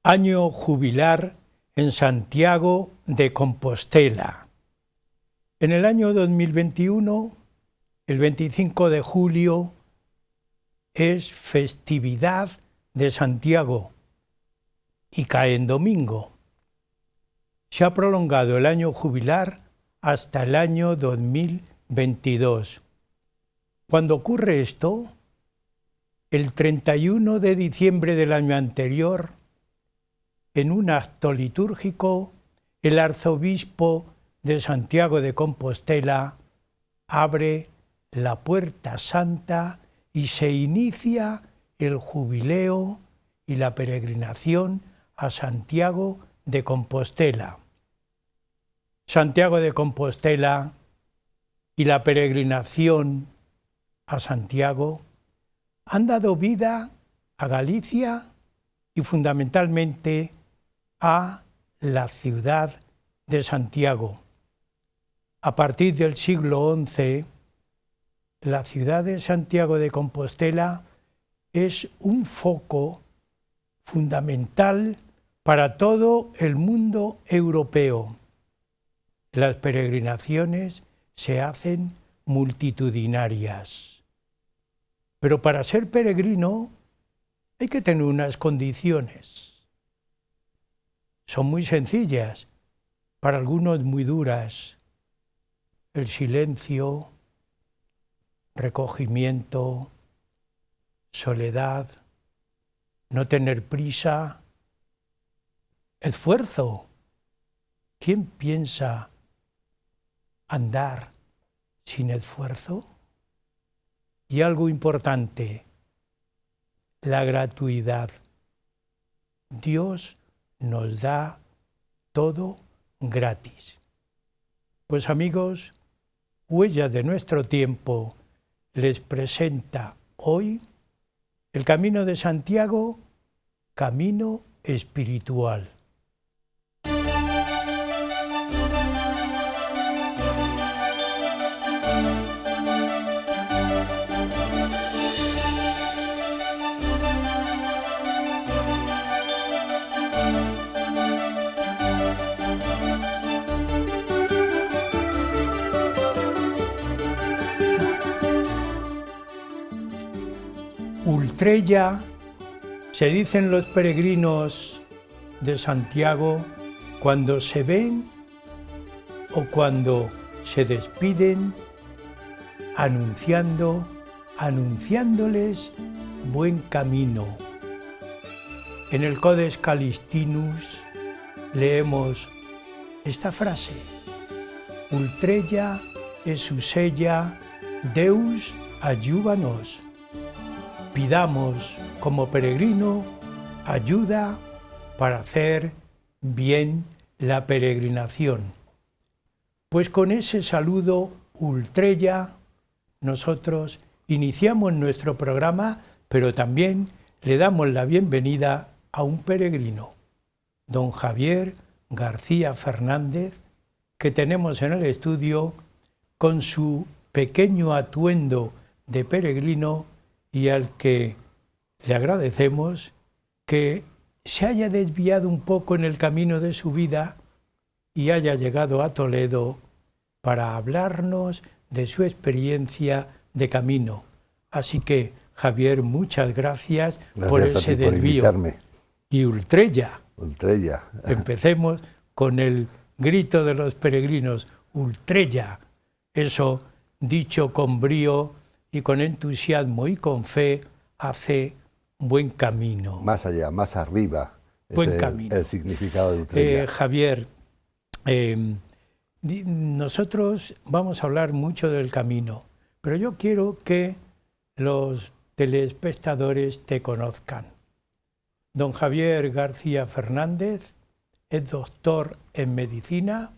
Año jubilar en Santiago de Compostela. En el año 2021, el 25 de julio, es festividad de Santiago y cae en domingo. Se ha prolongado el año jubilar hasta el año 2022. Cuando ocurre esto, el 31 de diciembre del año anterior, en un acto litúrgico, el arzobispo de Santiago de Compostela abre la Puerta Santa y se inicia el jubileo y la peregrinación a Santiago de Compostela. Santiago de Compostela y la peregrinación a Santiago han dado vida a Galicia y fundamentalmente a la ciudad de Santiago. A partir del siglo XI, la ciudad de Santiago de Compostela es un foco fundamental para todo el mundo europeo. Las peregrinaciones se hacen multitudinarias. Pero para ser peregrino hay que tener unas condiciones. Son muy sencillas, para algunos muy duras. El silencio, recogimiento, soledad, no tener prisa, esfuerzo. ¿Quién piensa andar sin esfuerzo? Y algo importante, la gratuidad. Dios nos da todo gratis. Pues amigos, Huellas de nuestro tiempo les presenta hoy el Camino de Santiago, camino espiritual. Ultrella, se dicen los peregrinos de Santiago cuando se ven o cuando se despiden, anunciándoles buen camino. En el Codex Calistinus leemos esta frase: Ultrella Esusella Deus ayúdanos. Pidamos como peregrino ayuda para hacer bien la peregrinación. Pues con ese saludo Ultrella nosotros iniciamos nuestro programa, pero también le damos la bienvenida a un peregrino, don Javier García Fernández, que tenemos en el estudio con su pequeño atuendo de peregrino y al que le agradecemos que se haya desviado un poco en el camino de su vida y haya llegado a Toledo para hablarnos de su experiencia de camino. Así que, Javier, muchas gracias por ese desvío. Por invitarme. Y Ultrella. Empecemos con el grito de los peregrinos, Ultrella. Eso, dicho con brío y con entusiasmo y con fe, hace buen camino. Más allá, más arriba, buen camino. El significado de Ultrella. Javier, nosotros vamos a hablar mucho del camino, pero yo quiero que los telespectadores te conozcan. Don Javier García Fernández es doctor en medicina,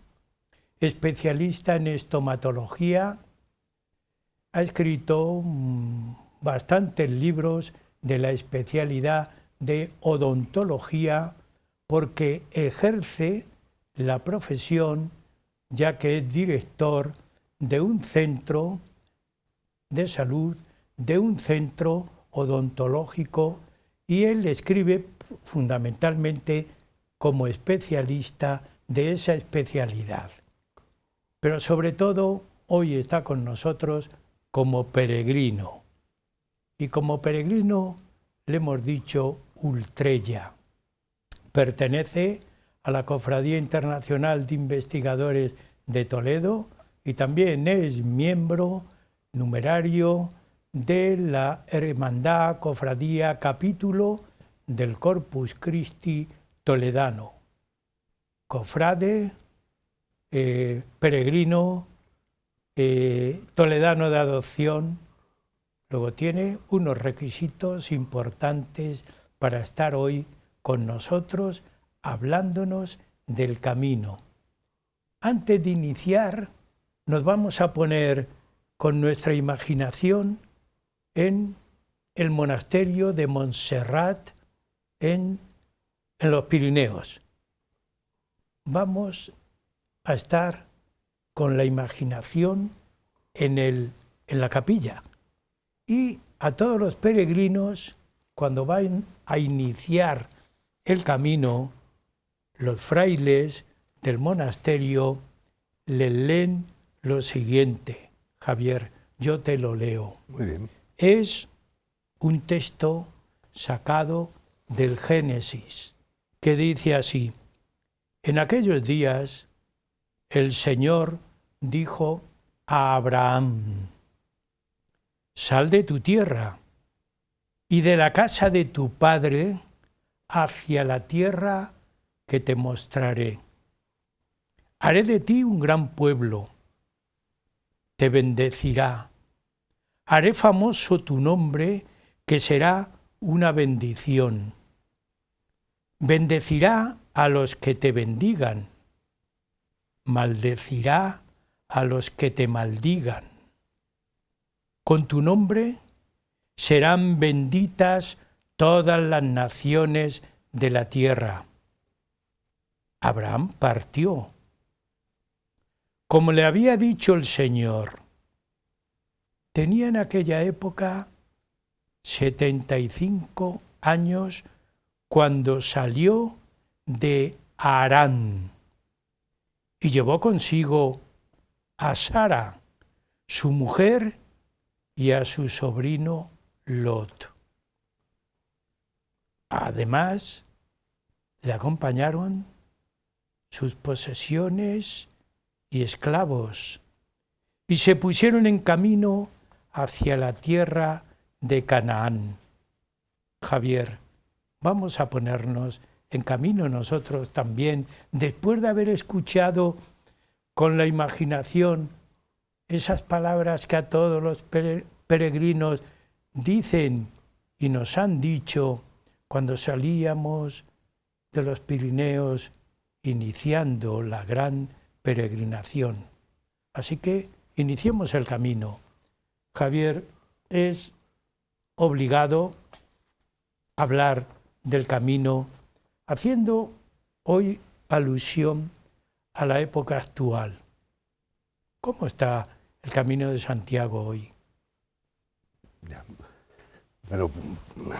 especialista en estomatología. Ha escrito bastantes libros de la especialidad de odontología porque ejerce la profesión ya que es director de un centro de salud, de un centro odontológico y él escribe fundamentalmente como especialista de esa especialidad. Pero sobre todo, hoy está con nosotros como peregrino. Y como peregrino le hemos dicho Ultrella. Pertenece a la Cofradía Internacional de Investigadores de Toledo y también es miembro numerario de la Hermandad, Cofradía, Capítulo del Corpus Christi Toledano. Cofrade, peregrino, toledano de adopción. Luego tiene unos requisitos importantes para estar hoy con nosotros hablándonos del camino. Antes de iniciar, nos vamos a poner con nuestra imaginación en el monasterio de Montserrat en los Pirineos. Vamos a estar con la imaginación en la capilla. Y a todos los peregrinos, cuando van a iniciar el camino, los frailes del monasterio les leen lo siguiente. Javier, yo te lo leo. Muy bien. Es un texto sacado del Génesis, que dice así: en aquellos días el Señor dijo a Abraham: sal de tu tierra y de la casa de tu padre hacia la tierra que te mostraré. Haré de ti un gran pueblo, te bendecirá, haré famoso tu nombre, que será una bendición. Bendecirá a los que te bendigan, maldecirá a los que te maldigan. Con tu nombre serán benditas todas las naciones de la tierra. Abraham partió, como le había dicho el Señor. Tenía en aquella época 75 años cuando salió de Harán y llevó consigo a Sara, su mujer, y a su sobrino Lot. Además, le acompañaron sus posesiones y esclavos, y se pusieron en camino hacia la tierra de Canaán. Javier, vamos a ponernos en camino nosotros también, después de haber escuchado con la imaginación esas palabras que a todos los peregrinos dicen y nos han dicho cuando salíamos de los Pirineos iniciando la gran peregrinación. Así que iniciemos el camino. Javier, es obligado hablar del camino haciendo hoy alusión a la época actual. ¿Cómo está el Camino de Santiago hoy? Ya. Bueno,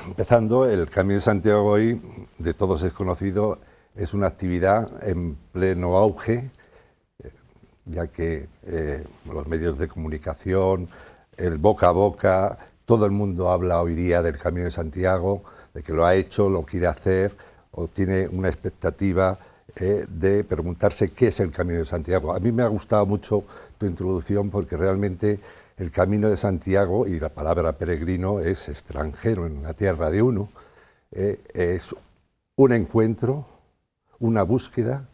empezando, el Camino de Santiago hoy, de todos es conocido, es una actividad en pleno auge, ya que los medios de comunicación, el boca a boca, todo el mundo habla hoy día del Camino de Santiago, de que lo ha hecho, lo quiere hacer, o tiene una expectativa de preguntarse qué es el Camino de Santiago. A mí me ha gustado mucho tu introducción porque realmente el Camino de Santiago, y la palabra peregrino es extranjero en la tierra de uno, es un encuentro, una búsqueda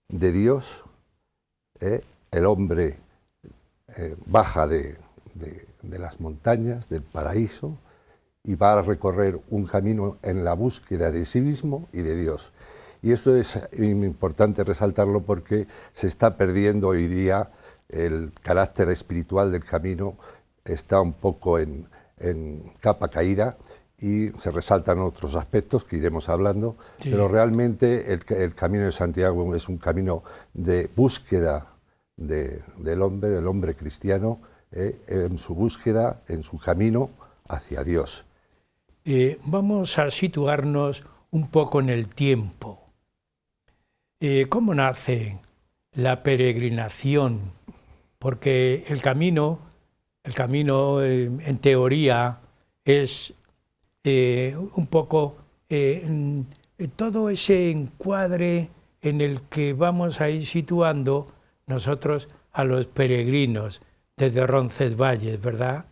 de Dios. El hombre baja de las montañas, del paraíso, y va a recorrer un camino en la búsqueda de sí mismo y de Dios. Y esto es importante resaltarlo porque se está perdiendo hoy día el carácter espiritual del camino, está un poco en capa caída y se resaltan otros aspectos que iremos hablando, sí. Pero realmente el Camino de Santiago es un camino de búsqueda del hombre, el hombre cristiano, en su búsqueda, en su camino hacia Dios. Vamos a situarnos un poco en el tiempo. ¿Cómo nace la peregrinación? Porque el camino en teoría es un poco todo ese encuadre en el que vamos a ir situando nosotros a los peregrinos desde Roncesvalles, ¿verdad?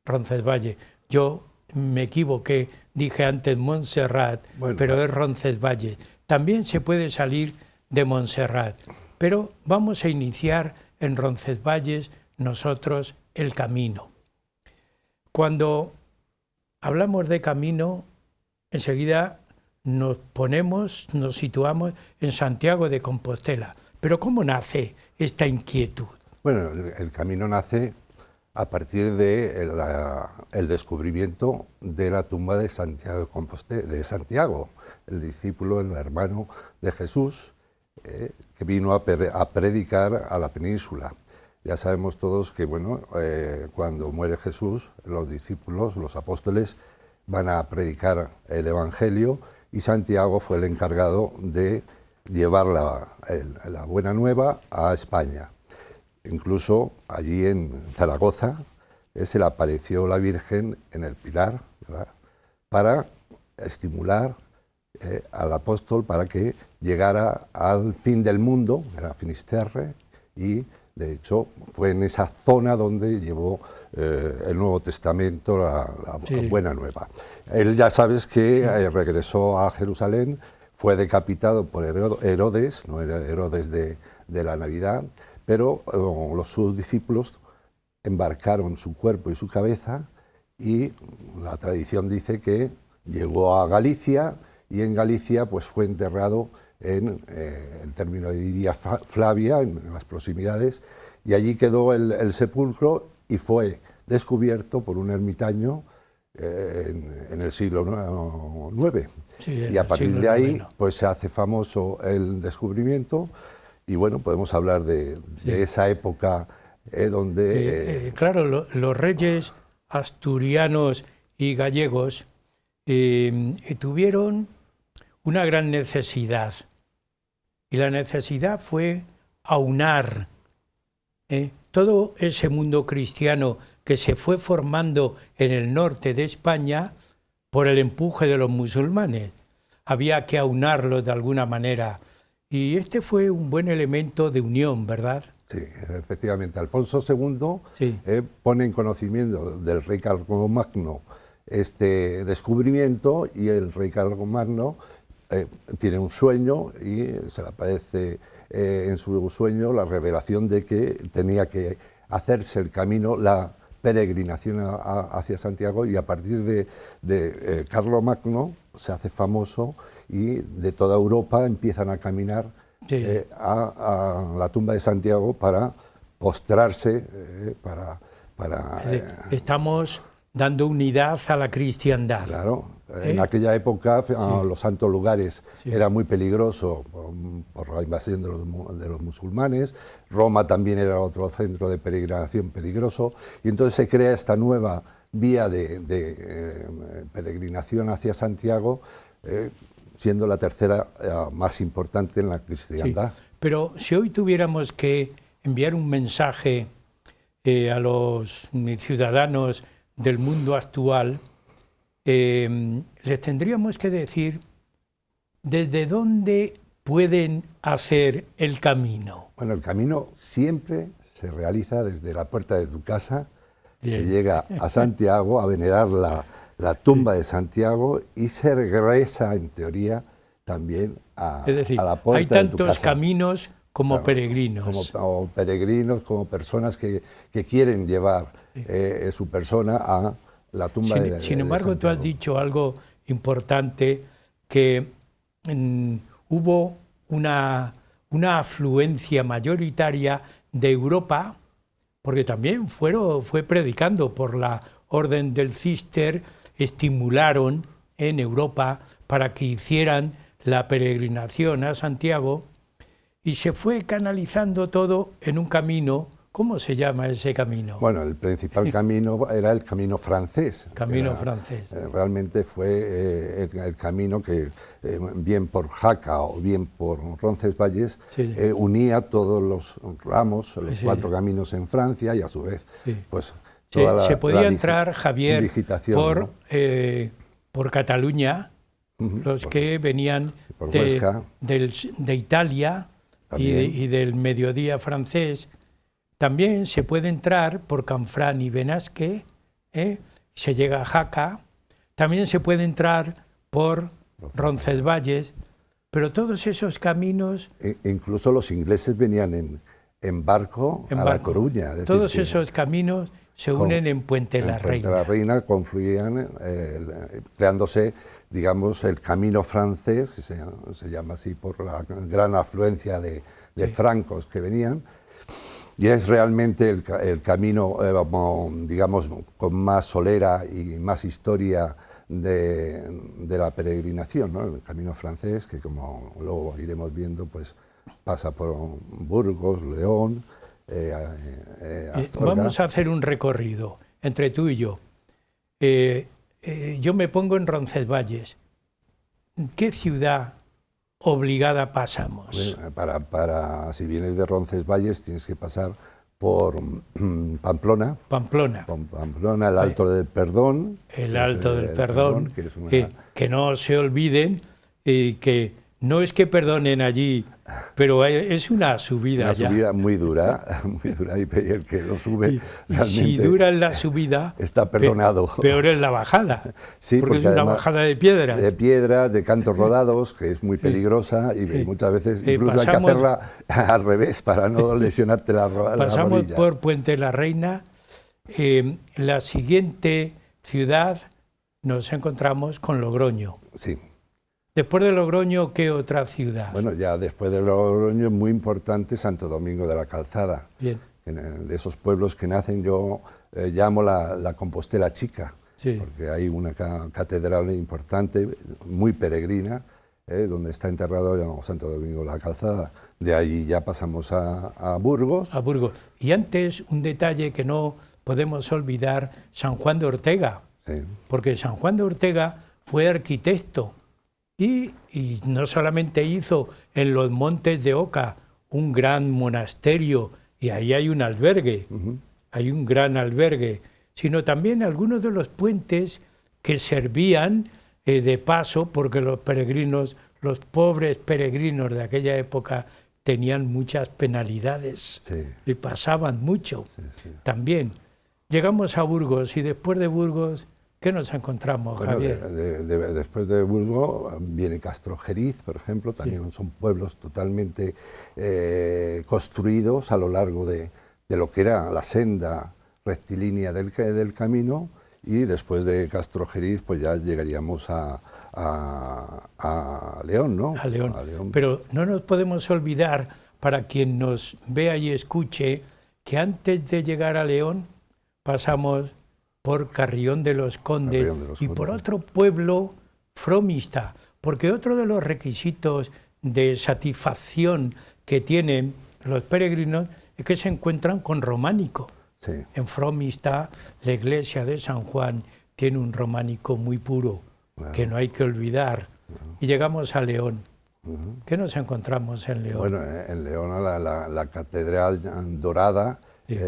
Roncesvalles. Yo me equivoqué, dije antes Montserrat, bueno, pero es Roncesvalles. También se puede salir de Montserrat, pero vamos a iniciar en Roncesvalles nosotros el camino. Cuando hablamos de camino, enseguida nos situamos en Santiago de Compostela. Pero ¿cómo nace esta inquietud? Bueno, el camino nace a partir de el descubrimiento de la tumba de Santiago de Compostela, de Santiago, el discípulo, el hermano de Jesús, que vino a predicar a la península. Ya sabemos todos que, bueno, cuando muere Jesús, los discípulos, los apóstoles, van a predicar el Evangelio y Santiago fue el encargado de llevar la buena nueva a España. Incluso allí en Zaragoza se le apareció la Virgen en el Pilar, ¿verdad?, para estimular al apóstol para que llegara al fin del mundo, era Finisterre, y de hecho fue en esa zona donde llevó el Nuevo Testamento, la sí, buena nueva. Él, ya sabes que sí, regresó a Jerusalén, fue decapitado por Herodes, no era Herodes de la Navidad, pero sus discípulos embarcaron su cuerpo y su cabeza y la tradición dice que llegó a Galicia y en Galicia pues fue enterrado en el término de Iria Flavia, en las proximidades, y allí quedó el sepulcro y fue descubierto por un ermitaño en el siglo IX. Sí, y a partir de ahí pues se hace famoso el descubrimiento y bueno, podemos hablar de esa época donde... claro, los reyes asturianos y gallegos tuvieron una gran necesidad, y la necesidad fue aunar todo ese mundo cristiano que se fue formando en el norte de España por el empuje de los musulmanes. Había que aunarlos de alguna manera, y este fue un buen elemento de unión, ¿verdad? Sí, efectivamente. Alfonso II sí, pone en conocimiento del rey Carlomagno este descubrimiento, y el rey Carlomagno tiene un sueño y se le aparece en su sueño la revelación de que tenía que hacerse el camino, la peregrinación hacia Santiago, y a partir de Carlomagno se hace famoso y de toda Europa empiezan a caminar sí, a la tumba de Santiago para postrarse, Estamos dando unidad a la cristiandad. Claro, en aquella época sí, los santos lugares sí, era muy peligroso por la invasión de los musulmanes. Roma también era otro centro de peregrinación peligroso, y entonces se crea esta nueva vía de peregrinación hacia Santiago, siendo la tercera más importante en la cristiandad. Sí, pero si hoy tuviéramos que enviar un mensaje a los ciudadanos del mundo actual, les tendríamos que decir desde dónde pueden hacer el camino. Bueno, el camino siempre se realiza desde la puerta de tu casa. Bien. Se llega a Santiago a venerar la tumba de Santiago y se regresa, en teoría, también a la puerta de tu casa. Hay tantos caminos como peregrinos. Como peregrinos, como personas que quieren llevar su persona a la tumba de Santiago. Sin embargo, tú has dicho algo importante, que hubo una afluencia mayoritaria de Europa, porque también fue predicando por la Orden del Císter, estimularon en Europa para que hicieran la peregrinación a Santiago, y se fue canalizando todo en un camino ¿Cómo se llama ese camino? Bueno, el principal camino era el camino francés. Camino francés. Realmente fue el camino que, bien por Jaca o bien por Roncesvalles, Sí. Unía todos los ramos, los Sí. 4 caminos en Francia y a su vez, Sí. pues Se podía entrar, Javier, digitación, por, ¿no? por Cataluña, los que venían por Huesca. de Italia También. y del mediodía francés. También se puede entrar por Canfrán y Benasque, se llega a Jaca. También se puede entrar por Roncesvalles, pero todos esos caminos... Incluso los ingleses venían en barco a La Coruña. Es decir, todos que esos caminos se unen en Puente la Reina. Puente la Reina confluían, creándose, digamos, el camino francés, que se llama así por la gran afluencia de francos que venían. Y es realmente el camino, digamos, con más solera y más historia de la peregrinación, ¿no? El camino francés, que como luego iremos viendo, pues pasa por Burgos, León, Astorga. Vamos a hacer un recorrido entre tú y yo. Yo me pongo en Roncesvalles. ¿Qué ciudad obligada pasamos? Si vienes de Roncesvalles tienes que pasar por Pamplona. Pamplona, el Alto del Perdón. El Alto del Perdón, que es una... que no se olviden, que no es que perdonen allí, pero es una subida. Una subida muy dura, y el que lo sube realmente, si dura en la subida, está perdonado. Peor en la bajada, sí, porque es una bajada de piedras. De piedras, de cantos rodados, que es muy peligrosa y muchas veces incluso hay que hacerla al revés para no lesionarte la rodilla. Pasamos por Puente la Reina. La siguiente ciudad nos encontramos con Logroño. Sí. Después de Logroño, ¿qué otra ciudad? Bueno, ya después de Logroño es muy importante Santo Domingo de la Calzada. Bien. De esos pueblos que nacen, yo llamo la Compostela Chica, sí. Porque hay una catedral importante, muy peregrina, donde está enterrado Santo Domingo de la Calzada. De ahí ya pasamos a Burgos. A Burgos. Y antes, un detalle que no podemos olvidar, San Juan de Ortega. Sí. Porque San Juan de Ortega fue arquitecto. Y no solamente hizo en los Montes de Oca un gran monasterio, y ahí hay un albergue, hay un gran albergue, sino también algunos de los puentes que servían de paso, porque los peregrinos, los pobres peregrinos de aquella época tenían muchas penalidades y pasaban mucho también. Llegamos a Burgos y después de Burgos, ¿qué nos encontramos, Javier? Después de Burgos viene Castrojeriz, por ejemplo, también son pueblos totalmente construidos a lo largo de lo que era la senda rectilínea del camino, y después de Castrojeriz pues ya llegaríamos a León, ¿no? A León. Pero no nos podemos olvidar, para quien nos vea y escuche, que antes de llegar a León pasamos por Carrión de los Condes y por otro pueblo fromista, porque otro de los requisitos de satisfacción que tienen los peregrinos es que se encuentran con románico. Sí. En Fromista, la iglesia de San Juan tiene un románico muy puro, que no hay que olvidar. Y llegamos a León. ¿Qué nos encontramos en León? Bueno, en León la catedral dorada,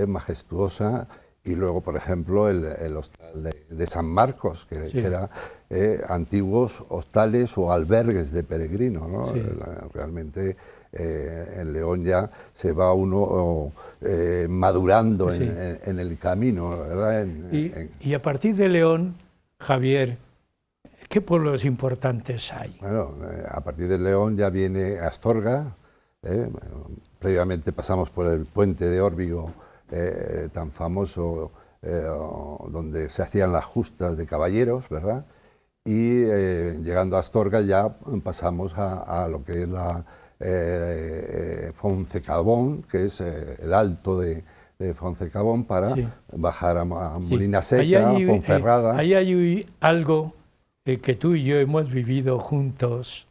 majestuosa. Y luego, por ejemplo, el hostal de San Marcos, que era antiguos hostales o albergues de peregrinos, ¿no? Realmente en León ya se va uno madurando en el camino, ¿verdad? Y a partir de León, Javier, ¿qué pueblos importantes hay? Bueno, a partir de León ya viene Astorga, previamente pasamos por el puente de Órbigo, tan famoso, donde se hacían las justas de caballeros, ¿verdad? Y llegando a Astorga ya pasamos a lo que es la Foncecabón, que es el alto de Foncecabón, para bajar a Molina Seca, Ponferrada. Ahí hay algo que tú y yo hemos vivido juntos,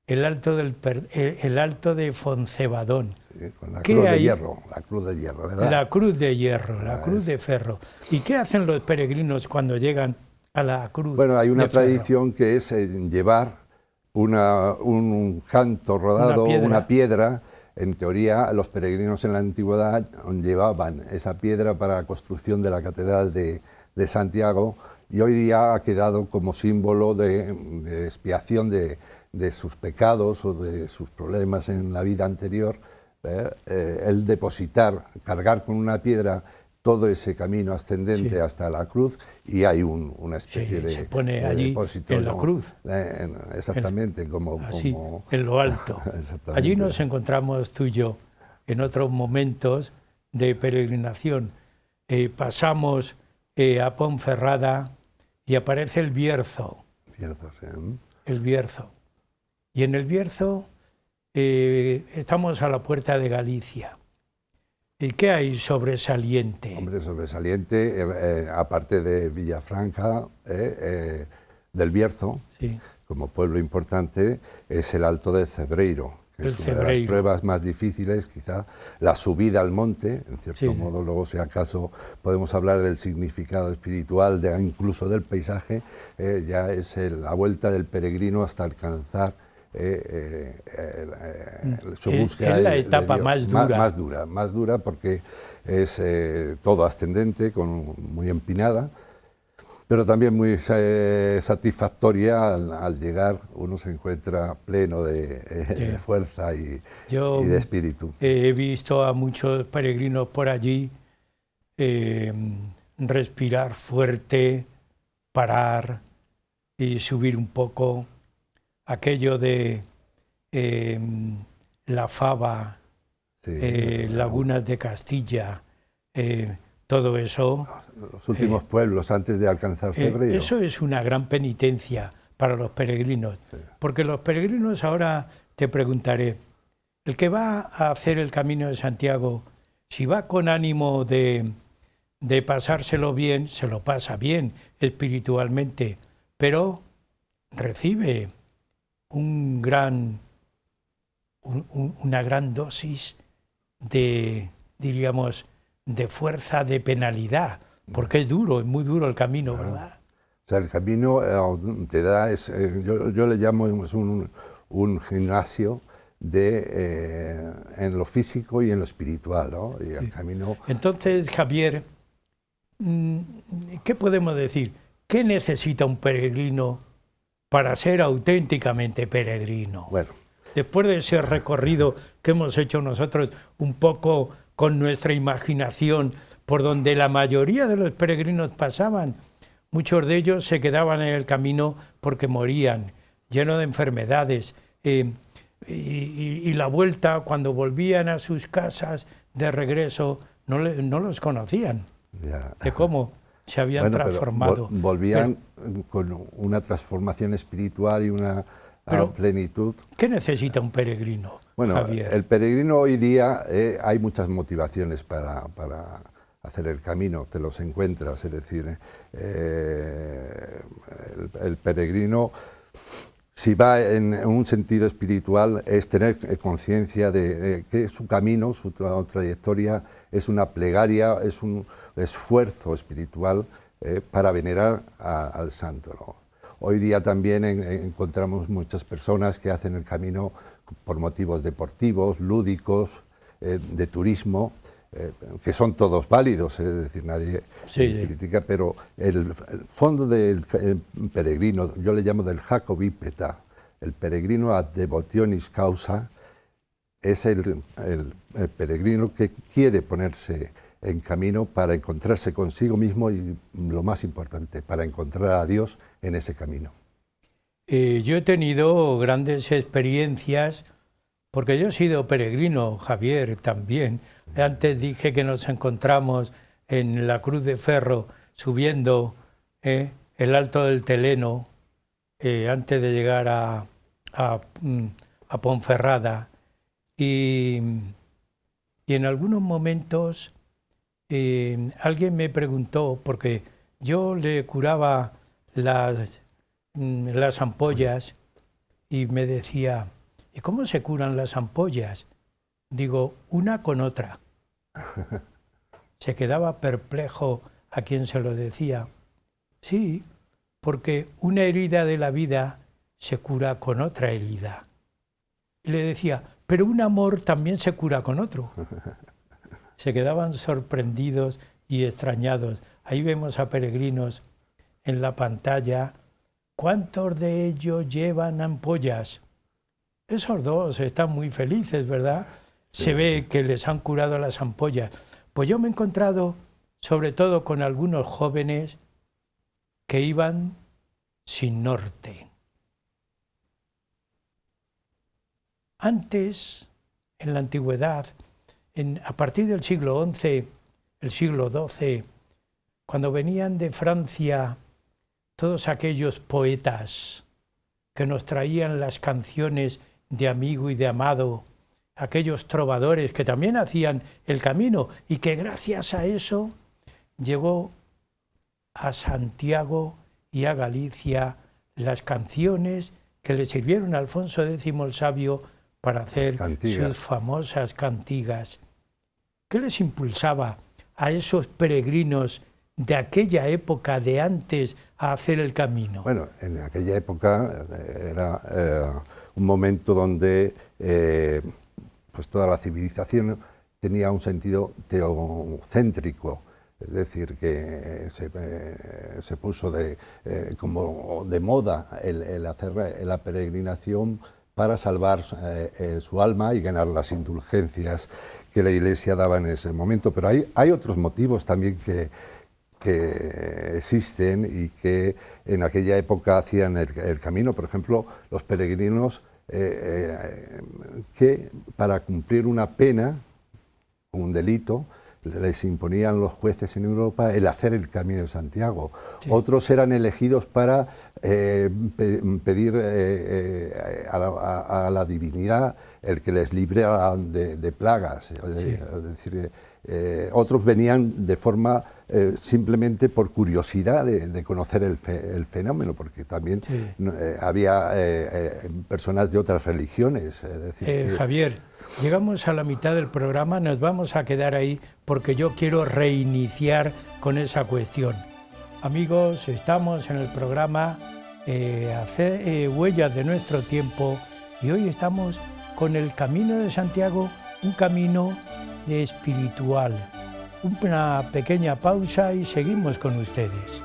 el el Alto de Foncebadón. Sí, con la ¿Qué cruz de hay? hierro, la cruz de hierro, ¿verdad? La cruz de hierro, la cruz de ferro. ¿Y qué hacen los peregrinos cuando llegan a la cruz Bueno, hay una de ferro? tradición que es llevar un canto rodado, una piedra. En teoría, los peregrinos en la antigüedad llevaban esa piedra para la construcción de la Catedral de Santiago, y hoy día ha quedado como símbolo de expiación de sus pecados o de sus problemas en la vida anterior. El depositar, cargar con una piedra todo ese camino ascendente hasta la cruz, y hay una especie de se pone allí depósito, en la cruz. Exactamente, Así, en lo alto. Allí nos encontramos tú y yo en otros momentos de peregrinación. Pasamos a Ponferrada y aparece el Bierzo. El Bierzo. Y en el Bierzo estamos a la puerta de Galicia. ¿Y qué hay sobresaliente? Hombre, sobresaliente, aparte de Villafranca, del Bierzo, sí, como pueblo importante, es el Alto del Cebreiro, que es una de las pruebas más difíciles, quizá la subida al monte, en cierto modo. Luego, si acaso podemos hablar del significado espiritual, incluso del paisaje, ya es la vuelta del peregrino hasta alcanzar su búsqueda. Es la etapa más dura. Más dura porque es todo ascendente, muy empinada, pero también muy satisfactoria. Al llegar uno se encuentra pleno de fuerza y de espíritu. He visto a muchos peregrinos por allí respirar fuerte, parar y subir un poco. Aquello de la Fava, Lagunas de Castilla, todo eso. Los últimos pueblos antes de alcanzar Cebreiro. Eso es una gran penitencia para los peregrinos, porque los peregrinos, ahora te preguntaré, el que va a hacer el Camino de Santiago, si va con ánimo de pasárselo bien, se lo pasa bien espiritualmente, pero recibe una gran dosis de, diríamos, de fuerza, de penalidad, porque es duro, es muy duro el camino, ¿verdad? O sea, el camino te da, yo le llamo un gimnasio en lo físico y en lo espiritual, ¿no? Y el camino... Entonces, Javier, ¿qué podemos decir? ¿Qué necesita un peregrino para ser auténticamente peregrino? Bueno. Después de ese recorrido que hemos hecho nosotros un poco con nuestra imaginación, por donde la mayoría de los peregrinos pasaban, muchos de ellos se quedaban en el camino porque morían, llenos de enfermedades, y la vuelta, cuando volvían a sus casas de regreso, no los conocían, de cómo se habían transformado. Volvían con una transformación espiritual y una plenitud. ¿Qué necesita un peregrino, Bueno, Javier? El peregrino hoy día hay muchas motivaciones para hacer el camino, te los encuentras, es decir, el peregrino, si va en un sentido espiritual, es tener conciencia de que su camino, su trayectoria, es una plegaria, es un esfuerzo espiritual para venerar al santo, ¿no? Hoy día también encontramos muchas personas que hacen el camino por motivos deportivos, lúdicos, de turismo, que son todos válidos, es decir, nadie critica, pero el fondo del peregrino, yo le llamo del Jacobipeta, el peregrino ad devotionis causa, es el peregrino que quiere ponerse en camino para encontrarse consigo mismo y, lo más importante, para encontrar a Dios en ese camino. Yo he tenido grandes experiencias, porque yo he sido peregrino, Javier, también. Antes dije que nos encontramos en la Cruz de Ferro, subiendo el Alto del Teleno, antes de llegar a Ponferrada. Y en algunos momentos alguien me preguntó, porque yo le curaba las ampollas, y me decía, ¿y cómo se curan las ampollas? Digo, una con otra. Se quedaba perplejo a quien se lo decía. Sí, porque una herida de la vida se cura con otra herida. Y le decía, pero un amor también se cura con otro. Se quedaban sorprendidos y extrañados. Ahí vemos a peregrinos en la pantalla. ¿Cuántos de ellos llevan ampollas? Esos dos están muy felices, ¿verdad? Sí. Se ve que les han curado las ampollas. Pues yo me he encontrado, sobre todo con algunos jóvenes que iban sin norte. Antes, en la antigüedad, a partir del siglo XI, el siglo XII, cuando venían de Francia todos aquellos poetas que nos traían las canciones de amigo y de amado, aquellos trovadores que también hacían el camino y que gracias a eso llegó a Santiago y a Galicia las canciones que le sirvieron a Alfonso X el Sabio para hacer sus famosas cantigas. ¿Qué les impulsaba a esos peregrinos de aquella época de antes a hacer el camino? Bueno, en aquella época era un momento donde pues toda la civilización tenía un sentido teocéntrico, es decir, que se puso como de moda el hacer la peregrinación para salvar su alma y ganar las indulgencias que la Iglesia daba en ese momento. Pero hay otros motivos también que existen y que en aquella época hacían el camino. Por ejemplo, los peregrinos que para cumplir una pena, un delito, les imponían los jueces en Europa el hacer el Camino de Santiago. Sí. Otros eran elegidos para pedir a la divinidad el que les librara de plagas. Sí. Es decir, otros venían de forma simplemente por curiosidad de conocer el fenómeno, porque también sí. Había personas de otras religiones. Es decir, Javier, llegamos a la mitad del programa, nos vamos a quedar ahí porque yo quiero reiniciar con esa cuestión. Amigos, estamos en el programa Huellas de nuestro tiempo y hoy estamos con el Camino de Santiago, un camino espiritual. Una pequeña pausa y seguimos con ustedes.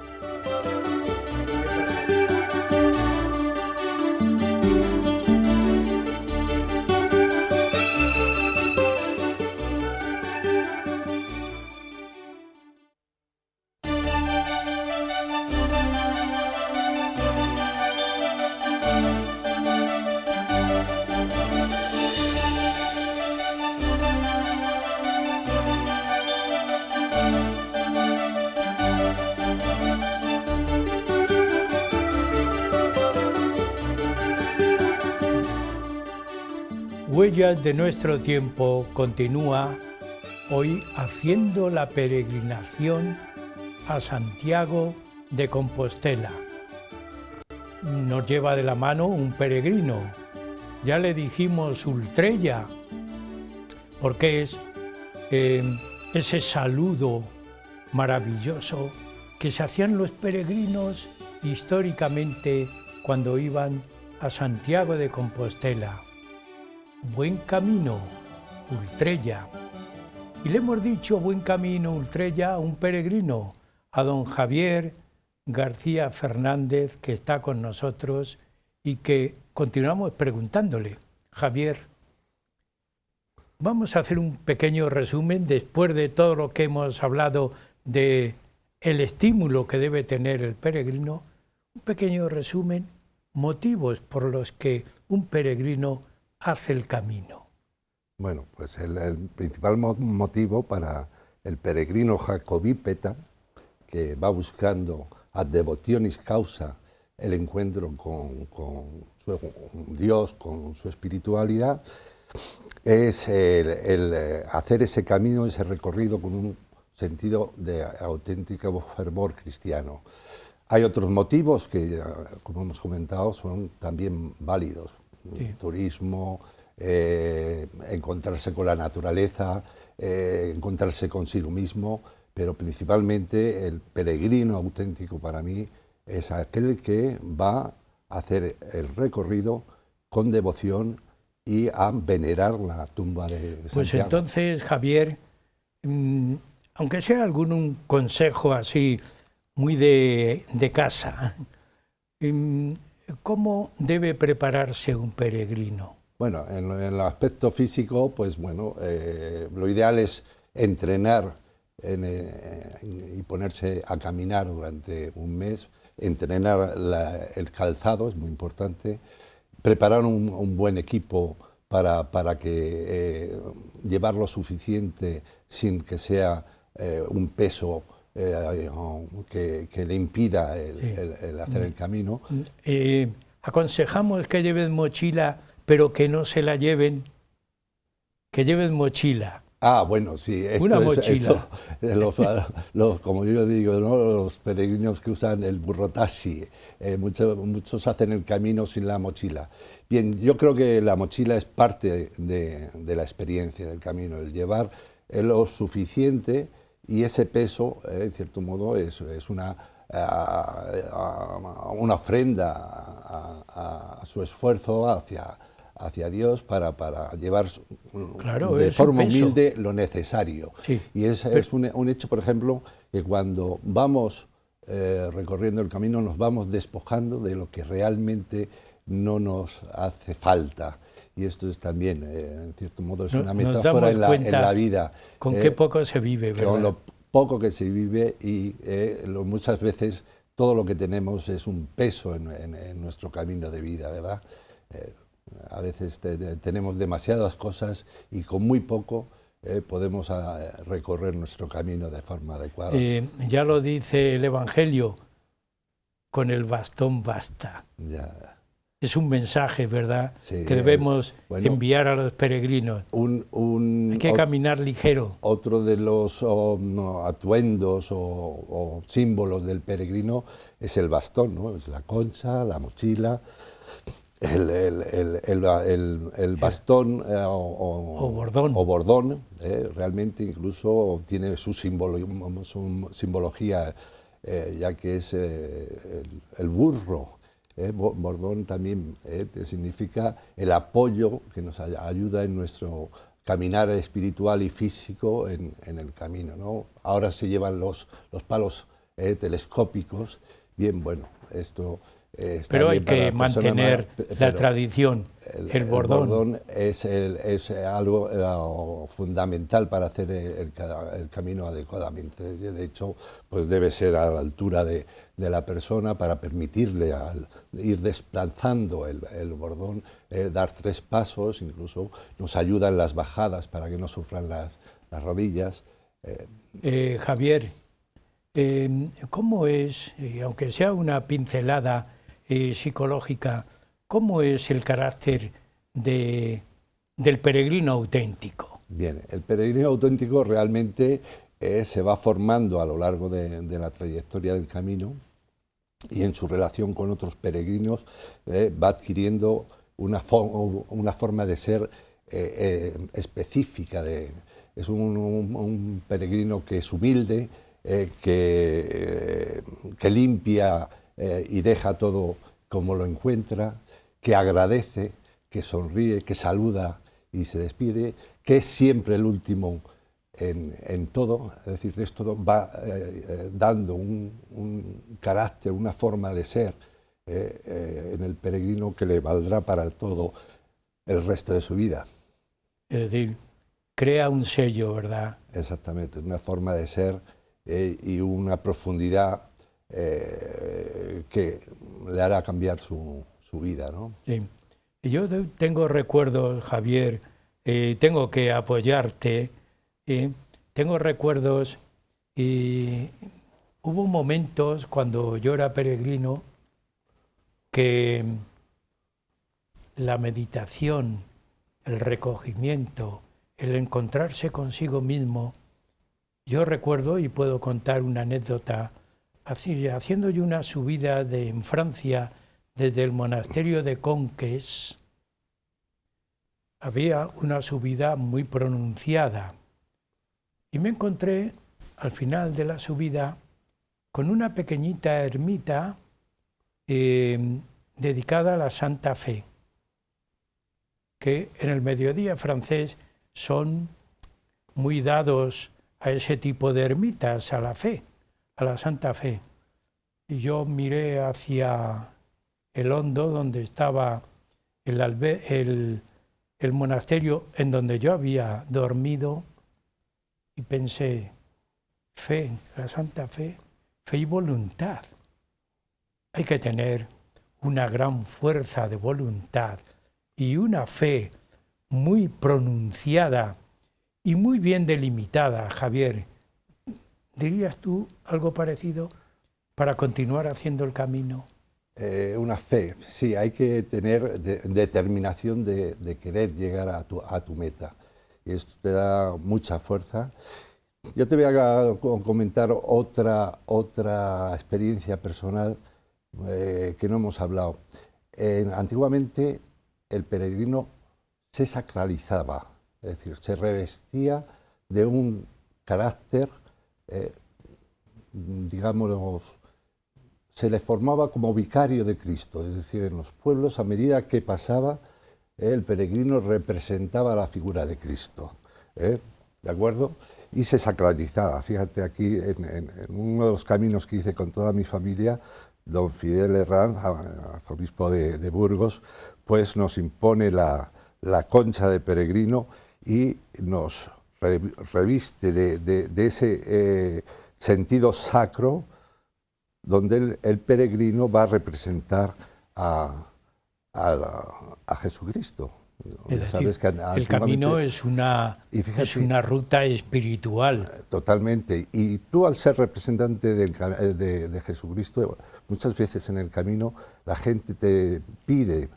Huellas de nuestro tiempo continúa hoy haciendo la peregrinación a Santiago de Compostela. Nos lleva de la mano un peregrino, ya le dijimos Ultrella, porque es ese saludo maravilloso que se hacían los peregrinos históricamente cuando iban a Santiago de Compostela. Buen camino, Ultrella. Y le hemos dicho buen camino, Ultrella, a un peregrino, a don Javier García Fernández, que está con nosotros y que continuamos preguntándole. Javier, vamos a hacer un pequeño resumen después de todo lo que hemos hablado de el estímulo que debe tener el peregrino, un pequeño resumen, motivos por los que un peregrino hace el camino. Bueno, pues el principal motivo para el peregrino jacobípeta, que va buscando ad devotionis causa el encuentro con su Dios, con su espiritualidad, es el hacer ese camino, ese recorrido con un sentido de auténtico fervor cristiano. Hay otros motivos que, como hemos comentado, son también válidos. Sí. Turismo, encontrarse con la naturaleza, encontrarse consigo mismo, pero principalmente el peregrino auténtico para mí es aquel que va a hacer el recorrido con devoción y a venerar la tumba de Santiago. Pues entonces, Javier, aunque sea algún consejo así muy de casa, ¿cómo debe prepararse un peregrino? Bueno, en el aspecto físico, pues bueno, lo ideal es entrenar y ponerse a caminar durante un mes, entrenar el calzado, es muy importante, preparar un buen equipo para que llevar lo suficiente sin que sea un peso que le impida el hacer el camino. Aconsejamos que lleven mochila, pero que no se la lleven, que lleven mochila. Ah, bueno, sí. Una mochila. Como yo digo, ¿no? Los peregrinos que usan el burrotaxi, muchos hacen el camino sin la mochila. Bien, yo creo que la mochila es parte de la experiencia del camino, el llevar lo suficiente, y ese peso, en cierto modo, es una ofrenda a su esfuerzo hacia Dios para llevar de forma humilde lo necesario. Sí. Y es un hecho, por ejemplo, que cuando vamos recorriendo el camino nos vamos despojando de lo que realmente no nos hace falta. Y esto es también, en cierto modo, es una metáfora en la vida. Con qué poco se vive, ¿verdad? Con lo poco que se vive, y muchas veces todo lo que tenemos es un peso en nuestro camino de vida, ¿verdad? A veces tenemos demasiadas cosas y con muy poco podemos recorrer nuestro camino de forma adecuada. Ya lo dice el Evangelio, con el bastón basta. Ya. Es un mensaje, ¿verdad?, sí, que debemos enviar a los peregrinos. Hay que caminar ligero. Otro de los atuendos o símbolos del peregrino es el bastón, ¿no? Es la concha, la mochila. El bastón o bordón realmente incluso tiene su simbología, ya que es el burro. Bordón también significa el apoyo que nos ayuda en nuestro caminar espiritual y físico en el camino, ¿no? Ahora se llevan los palos telescópicos. Bien, bueno, esto... pero hay que mantener la tradición. El bordón. El bordón es algo fundamental para hacer el camino adecuadamente. De hecho, pues debe ser a la altura de la persona para permitirle ir desplazando el bordón, dar 3 pasos, incluso nos ayuda en las bajadas para que no sufran las rodillas. Javier, ¿cómo es, aunque sea una pincelada psicológica, cómo es el carácter del peregrino auténtico? Bien, el peregrino auténtico realmente se va formando a lo largo de la trayectoria del camino, y en su relación con otros peregrinos va adquiriendo una forma de ser específica. Es un peregrino que es humilde, que limpia y deja todo como lo encuentra, que agradece, que sonríe, que saluda y se despide, que es siempre el último en todo. Es decir, esto va dando un carácter, una forma de ser en el peregrino que le valdrá para todo el resto de su vida. Es decir, crea un sello, ¿verdad? Exactamente, una forma de ser y una profundidad que le hará cambiar su vida, ¿no? Sí. Yo tengo recuerdos, Javier, tengo que apoyarte, tengo recuerdos, hubo momentos cuando yo era peregrino que la meditación, el recogimiento, el encontrarse consigo mismo, yo recuerdo y puedo contar una anécdota haciendo yo una subida en Francia desde el monasterio de Conques, había una subida muy pronunciada y me encontré al final de la subida con una pequeñita ermita dedicada a la Santa Fe, que en el mediodía francés son muy dados a ese tipo de ermitas, a la fe, a la Santa Fe. Y yo miré hacia el hondo donde estaba el monasterio en donde yo había dormido y pensé, fe, la Santa Fe, fe y voluntad. Hay que tener una gran fuerza de voluntad y una fe muy pronunciada y muy bien delimitada, Javier. ¿Dirías tú algo parecido para continuar haciendo el camino? Una fe, sí, hay que tener determinación de querer llegar a tu meta. Y esto te da mucha fuerza. Yo te voy a comentar otra experiencia personal que no hemos hablado. Antiguamente el peregrino se sacralizaba, es decir, se revestía de un carácter, digamos, se le formaba como vicario de Cristo, es decir, en los pueblos, a medida que pasaba, el peregrino representaba la figura de Cristo, ¿de acuerdo? Y se sacralizaba. Fíjate aquí, en uno de los caminos que hice con toda mi familia, don Fidel Herranz, arzobispo de Burgos, pues nos impone la concha de peregrino y nos reviste de ese sentido sacro, donde el peregrino va a representar a Jesucristo. Es decir, el camino es una ruta espiritual. Totalmente. Y tú, al ser representante de Jesucristo, muchas veces en el camino la gente te pide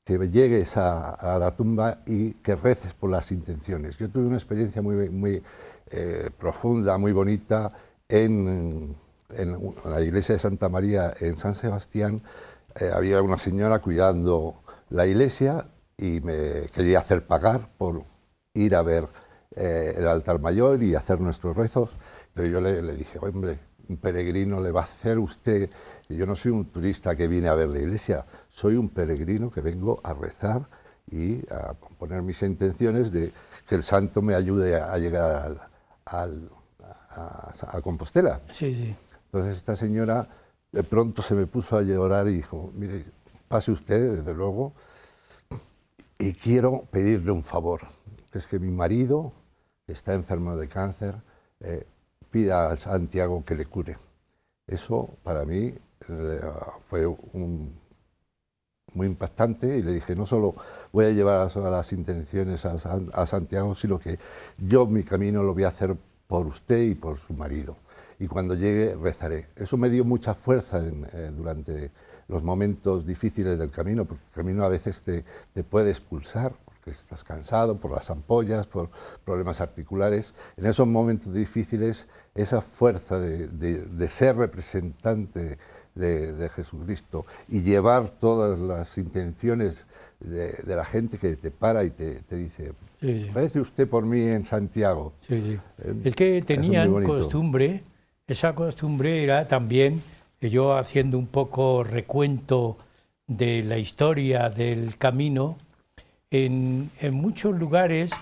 que llegues a la tumba y que reces por las intenciones. Yo tuve una experiencia muy profunda, muy bonita en la iglesia de Santa María en San Sebastián. Había una señora cuidando la iglesia y me quería hacer pagar por ir a ver el altar mayor y hacer nuestros rezos. Pero yo le dije, hombre, un peregrino le va a hacer usted, yo no soy un turista que viene a ver la iglesia, soy un peregrino que vengo a rezar y a poner mis intenciones de que el santo me ayude a llegar a Compostela. Sí, sí. Entonces esta señora de pronto se me puso a llorar y dijo, mire, pase usted, desde luego, y quiero pedirle un favor, que es que mi marido, que está enfermo de cáncer, pida a Santiago que le cure. Eso para mí fue muy impactante y le dije, no solo voy a llevar las intenciones a Santiago, sino que yo mi camino lo voy a hacer por usted y por su marido. Y cuando llegue rezaré. Eso me dio mucha fuerza durante los momentos difíciles del camino, porque el camino a veces te puede expulsar, porque estás cansado por las ampollas, por problemas articulares. En esos momentos difíciles, esa fuerza de ser representante de Jesucristo y llevar todas las intenciones de la gente que te para y te dice, sí, rece usted por mí en Santiago. Sí, sí. Es que tenían costumbre, esa costumbre era también, yo haciendo un poco recuento de la historia del camino, en muchos lugares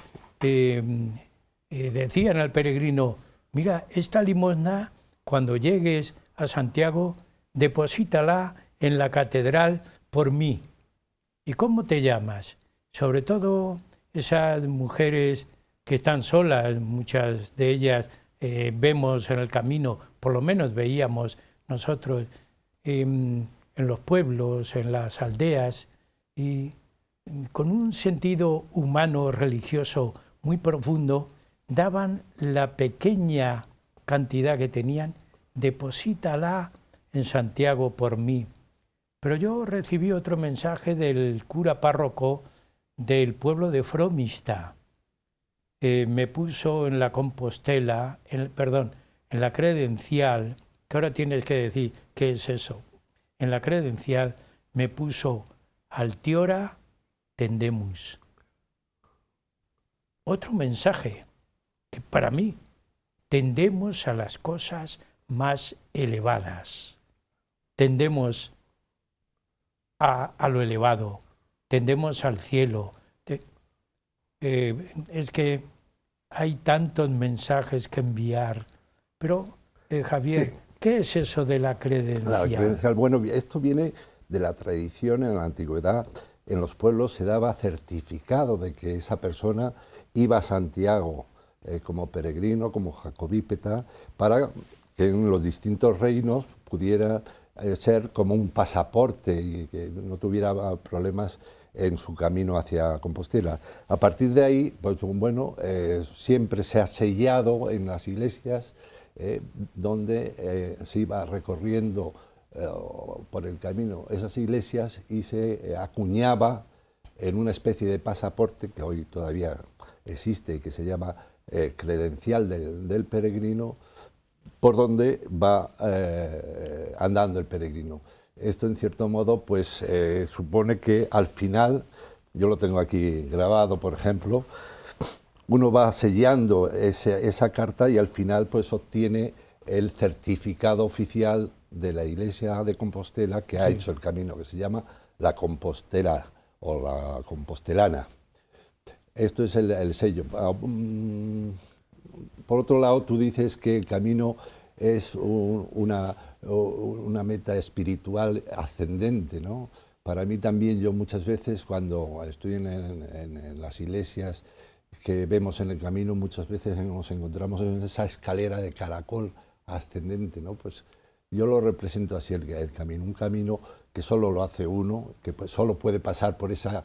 decían al peregrino, mira, esta limosna, cuando llegues a Santiago, deposítala en la catedral por mí. ¿Y cómo te llamas? Sobre todo esas mujeres que están solas, muchas de ellas vemos en el camino, por lo menos veíamos nosotros en los pueblos, en las aldeas, y con un sentido humano, religioso muy profundo, daban la pequeña cantidad que tenían, deposítala en Santiago por mí. Pero yo recibí otro mensaje del cura párroco del pueblo de Fromista. Me puso en la Compostela, en la credencial, que ahora tienes que decir qué es eso. En la credencial me puso Altiora tendemus. Otro mensaje que para mí tendemos a las cosas más elevadas, tendemos a lo elevado, tendemos al cielo. Es que hay tantos mensajes que enviar, pero Javier, sí. ¿Qué es eso de la credencial? La credencial, bueno, esto viene de la tradición en la antigüedad. En los pueblos se daba certificado de que esa persona iba a Santiago como peregrino, como jacobípeta, para que en los distintos reinos pudiera ser como un pasaporte y que no tuviera problemas en su camino hacia Compostela. A partir de ahí, pues bueno, siempre se ha sellado en las iglesias donde se iba recorriendo por el camino esas iglesias y se acuñaba en una especie de pasaporte que hoy todavía existe y que se llama credencial del peregrino, por donde va andando el peregrino. Esto, en cierto modo, pues supone que al final, yo lo tengo aquí grabado, por ejemplo, uno va sellando esa carta y al final pues obtiene el certificado oficial de la Iglesia de Compostela que ha hecho el camino, que se llama la Compostela o la Compostelana. Esto es el sello. Por otro lado, tú dices que el camino es una meta espiritual ascendente, ¿no? Para mí también, yo muchas veces cuando estoy en las iglesias que vemos en el camino, muchas veces nos encontramos en esa escalera de caracol ascendente, ¿no? Pues yo lo represento así el camino, un camino que solo lo hace uno, que pues solo puede pasar por esa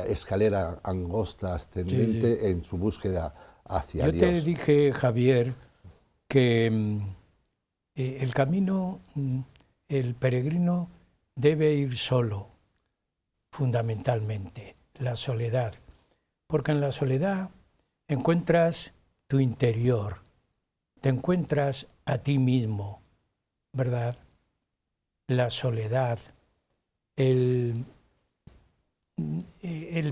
escalera angosta ascendente en su búsqueda hacia Dios. Yo te dije, Javier, que el camino, el peregrino debe ir solo, fundamentalmente, la soledad, porque en la soledad encuentras tu interior, te encuentras a ti mismo, ¿verdad? La soledad, el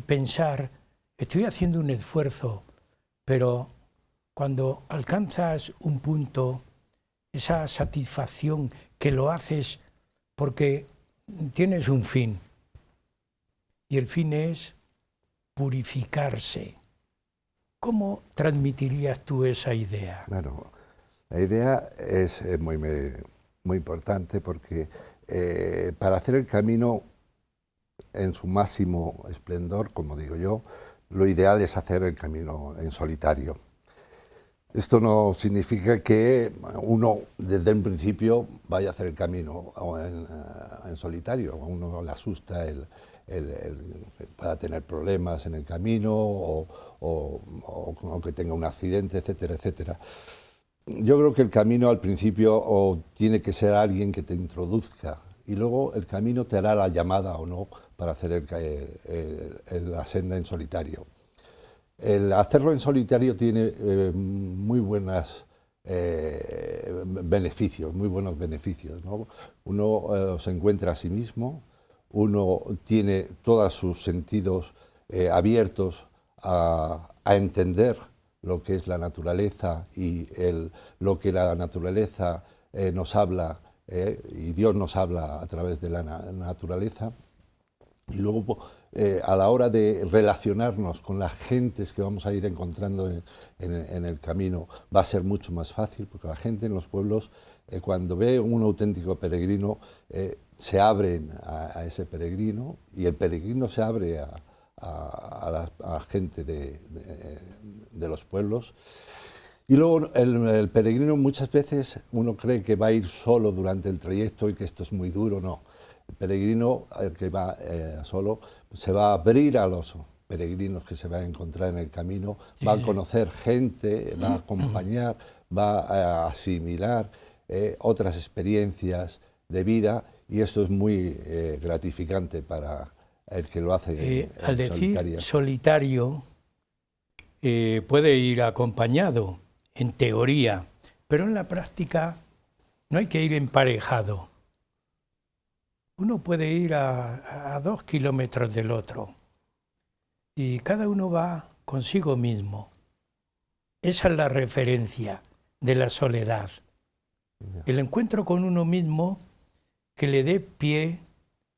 pensar, estoy haciendo un esfuerzo, pero cuando alcanzas un punto, esa satisfacción que lo haces porque tienes un fin, y el fin es purificarse. ¿Cómo transmitirías tú esa idea? Bueno, la idea es muy importante porque para hacer el camino en su máximo esplendor, como digo yo, lo ideal es hacer el camino en solitario. Esto no significa que uno desde un principio vaya a hacer el camino en solitario. A uno le asusta el pueda tener problemas en el camino o que tenga un accidente, etcétera, etcétera. Yo creo que el camino al principio tiene que ser alguien que te introduzca y luego el camino te hará la llamada o no para hacer la senda en solitario. El hacerlo en solitario tiene muy buenos beneficios, ¿no? Uno se encuentra a sí mismo, uno tiene todos sus sentidos abiertos a entender lo que es la naturaleza y lo que la naturaleza nos habla, y Dios nos habla a través de la naturaleza. Y luego, a la hora de relacionarnos con las gentes que vamos a ir encontrando en el camino, va a ser mucho más fácil, porque la gente en los pueblos, cuando ve un auténtico peregrino, se abren a ese peregrino, y el peregrino se abre a la gente de los pueblos. Y luego el peregrino muchas veces uno cree que va a ir solo durante el trayecto y que esto es muy duro, no. El peregrino, el que va solo, se va a abrir a los peregrinos que se va a encontrar en el camino, va a conocer gente, va a acompañar, va a asimilar otras experiencias de vida, y esto es muy gratificante para el que lo hace al decir solitario, puede ir acompañado, en teoría, pero en la práctica no hay que ir emparejado. Uno puede ir a 2 kilómetros del otro y cada uno va consigo mismo. Esa es la referencia de la soledad. El encuentro con uno mismo que le dé pie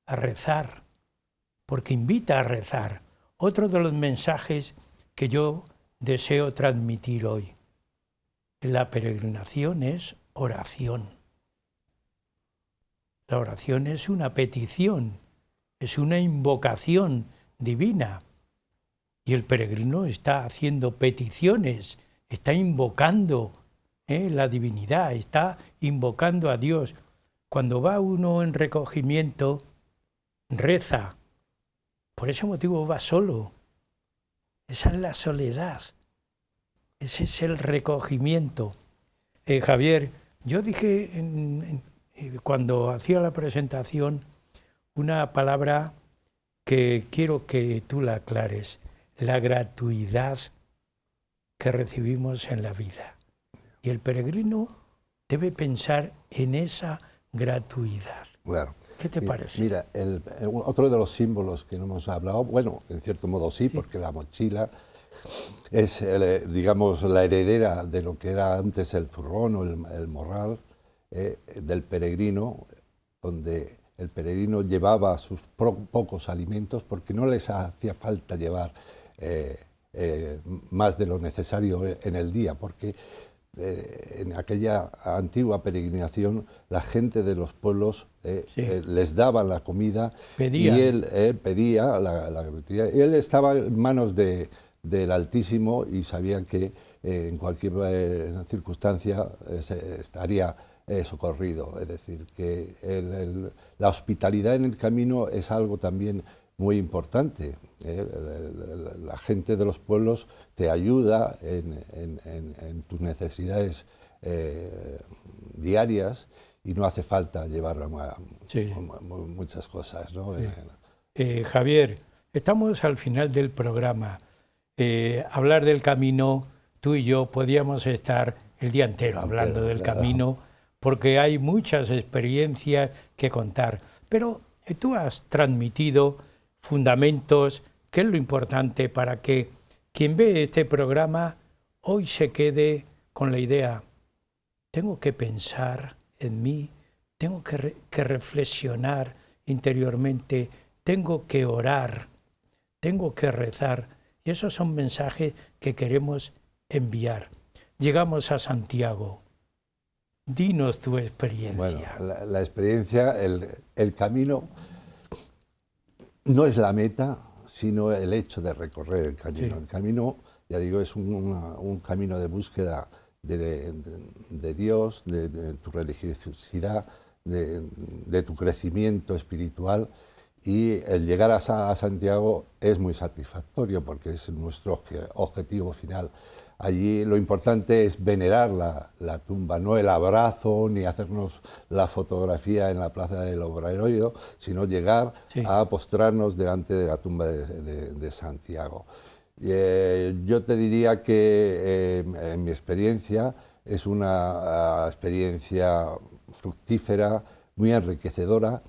a rezar, porque invita a rezar. Otro de los mensajes que yo deseo transmitir hoy. La peregrinación es oración. La oración es una petición, es una invocación divina. Y el peregrino está haciendo peticiones, está invocando la divinidad, está invocando a Dios. Cuando va uno en recogimiento, reza. Por ese motivo va solo. Esa es la soledad. Ese es el recogimiento. Javier, yo dije cuando hacía la presentación una palabra que quiero que tú la aclares. La gratuidad que recibimos en la vida. Y el peregrino debe pensar en esa gratuidad. Claro. ¿Qué te parece? Mira, otro de los símbolos que no hemos hablado, bueno, en cierto modo sí, porque la mochila es, digamos, la heredera de lo que era antes el zurrón o el morral del peregrino, donde el peregrino llevaba sus pocos alimentos porque no les hacía falta llevar más de lo necesario en el día, porque en aquella antigua peregrinación la gente de los pueblos les daban la comida. Pedían. Y él pedía la gratuidad. Él estaba en manos del Altísimo y sabía que en cualquier circunstancia estaría socorrido. Es decir, que la hospitalidad en el camino es algo también muy importante. La gente de los pueblos te ayuda en tus necesidades diarias y no hace falta llevar muchas cosas, ¿no? Javier, estamos al final del programa. Hablar del camino, tú y yo podíamos estar el día entero hablando del camino, porque hay muchas experiencias que contar. Pero tú has transmitido fundamentos, que es lo importante para que quien ve este programa hoy se quede con la idea, tengo que pensar en mí, tengo que reflexionar interiormente, tengo que orar, tengo que rezar. Y esos son mensajes que queremos enviar. Llegamos a Santiago. Dinos tu experiencia. Bueno, la experiencia, el camino no es la meta, sino el hecho de recorrer el camino. Sí. El camino, ya digo, es un camino de búsqueda de Dios, de tu religiosidad, de tu crecimiento espiritual, y el llegar a Santiago es muy satisfactorio porque es nuestro objetivo final. Allí lo importante es venerar la tumba, no el abrazo ni hacernos la fotografía en la plaza del Obradoiro, sino llegar a postrarnos delante de la tumba de Santiago. Yo te diría que en mi experiencia es una experiencia fructífera, muy enriquecedora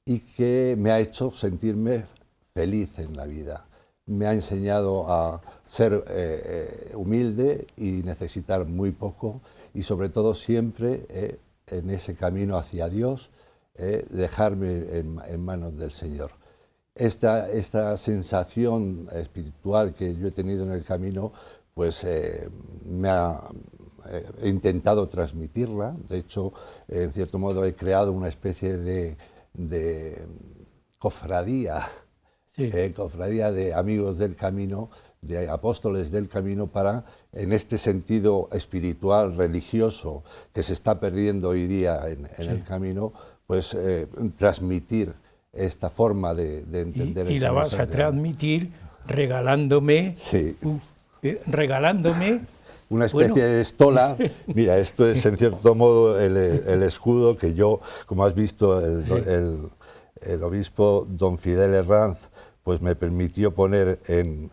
y que me ha hecho sentirme feliz en la vida. Me ha enseñado a ser humilde y necesitar muy poco y sobre todo siempre en ese camino hacia Dios, dejarme en manos del Señor. Esta sensación espiritual que yo he tenido en el camino, pues he intentado transmitirla. De hecho, en cierto modo he creado una especie de cofradía, cofradía de amigos del camino, de apóstoles del camino, para, en este sentido espiritual, religioso, que se está perdiendo hoy día en el camino, pues transmitir esta forma de entender. Y la vas a transmitir regalándome, una especie de estola. Mira, esto es en cierto modo el escudo que yo, como has visto, el obispo don Fidel Herranz, pues me permitió poner en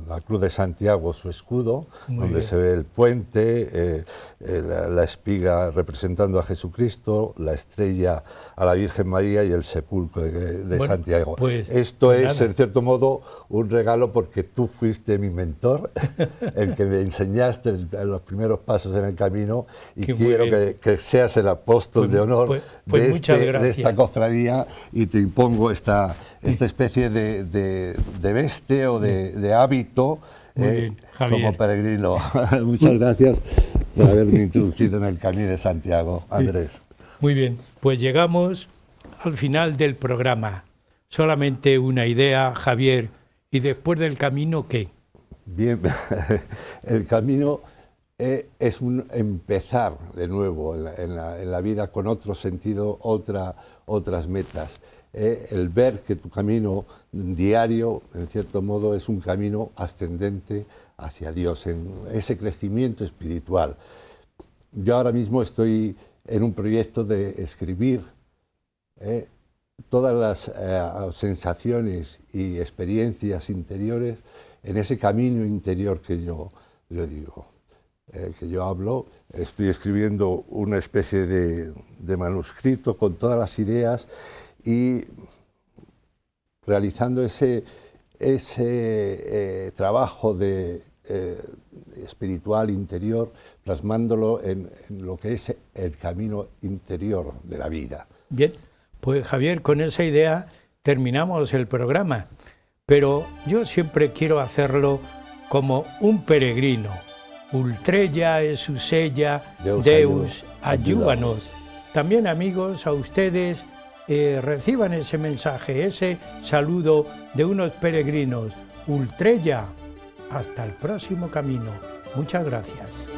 la Cruz de Santiago, su escudo, Muy donde bien. se ve el puente, la espiga representando a Jesucristo, la estrella a la Virgen María y el sepulcro de Bueno, Santiago. pues, Esto pues es, nada. en cierto modo, un regalo porque tú fuiste mi mentor, el que me enseñaste los primeros pasos en el camino, y Que muy quiero bien. que seas el apóstol Pues- de honor pues muchas de gracias. esta cofradía, y te impongo esta especie de veste o de hábito Muy bien, Javier. como peregrino. Muchas gracias por haberme introducido en el Camino de Santiago, Andrés. Muy bien, pues llegamos al final del programa. Solamente una idea, Javier. ¿Y después del camino qué? Bien, el camino es un empezar de nuevo en la vida con otro sentido, otras metas. El ver que tu camino diario, en cierto modo, es un camino ascendente hacia Dios, en ese crecimiento espiritual. Yo ahora mismo estoy en un proyecto de escribir todas las sensaciones y experiencias interiores en ese camino interior que yo digo, que yo hablo. Estoy escribiendo una especie de manuscrito con todas las ideas y realizando ese trabajo espiritual interior, plasmándolo en lo que es el camino interior de la vida. Bien, pues Javier, con esa idea terminamos el programa, pero yo siempre quiero hacerlo como un peregrino. Ultrella es ella, Deus ayúdanos. También, amigos, a ustedes reciban ese mensaje, ese saludo de unos peregrinos. Ultrella, hasta el próximo camino. Muchas gracias.